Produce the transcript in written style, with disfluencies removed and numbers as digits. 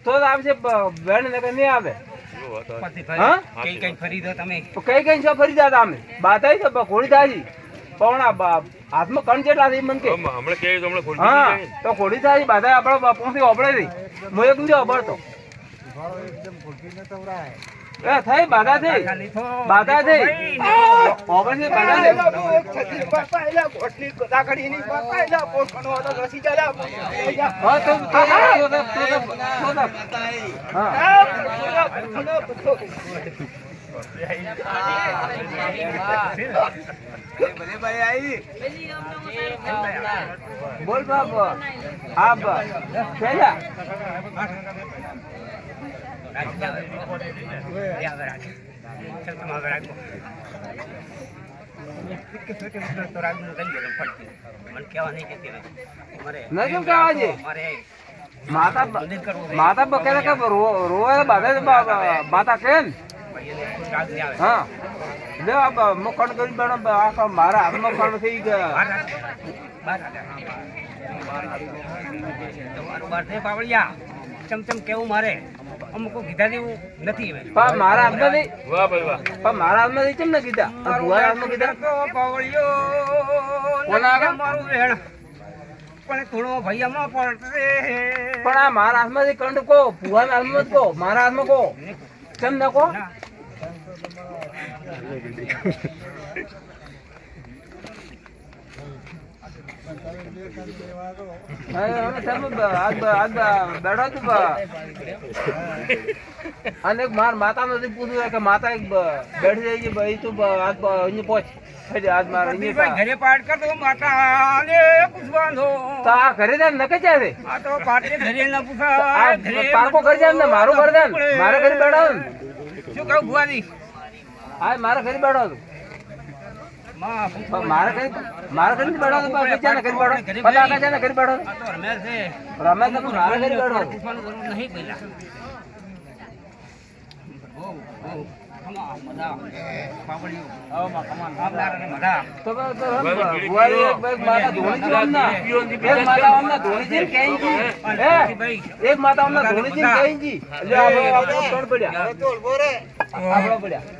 તો આવશે બેન નકર નહીં આવે હા કઈ કઈ ફરી દો તમે કઈ કઈ છો ફરી જાતા અમે બાતાઈ તો ઘોડી થાજી પવણા હાથમાં કણ જેટલા થઈ મન કે હમણાં કે તો હમણાં ખોડી હા તો ઘોડી થાજી બાતા આપણો બાપોથી ઓબળે રહી મોય એક નથી ઓબળતો એકદમ ફૂલકીને તવરાય એ થઈ બાધા થઈ બાધા થઈ ઓબળ છે બાધા થઈ પાપાયલા ગોટલી દાખડીની પાપાયલા પોખણો તો રસી જલા હા તો હા બોલ બાપ આપ કેલા માતા બકેલા કે રોવા બાતા કેમ હા લે મો કણ કરી બેનો આ મારા હાથમાં કણ થઈ ગયા તમારું બાર છે પાવળિયા ચમચમ કેવું મારે અમુક કીધા જેવું નથી પણ મારા હાથમાં નહીં વાહ ભાઈ વાહ પણ મારા હાથમાં નહીં કેમ ના કીધા ભુવા હાથમાં કીધા તો પાવળિયો કોના આગળ? મારું વેણ પણ થોડો ભૈયામાં પડશે પણ આ મારા હાથમાં કંડ કો ભુવાના હાથમાં જ કો મારા હાથમાં કો કેમ ના કો અને માર માતા નથી પૂછ્યું કે માતા બેઠી જાય છે ભાઈ તું પહોંચ આજ મારે ઘરે પાઠ કર દો માતા ને પૂછવાનો તો આ ઘરે જાય નકે છે આ તો પાઠે ઘરે ન પૂછા પાર્કો કરી જાય ને મારું ઘર જાય મારા ઘરે બેઠા શું કહું ભુવાજી હા મારા ઘરે બેઠો મારા ઘરે બેઠો ઘરે બેઠો રમેશ છે રમેશ મારા ઘરે બેઠો પૂછવાનું જરૂર નહીં પેલા એક માતા અમને ધોની છે કઈ પડ્યા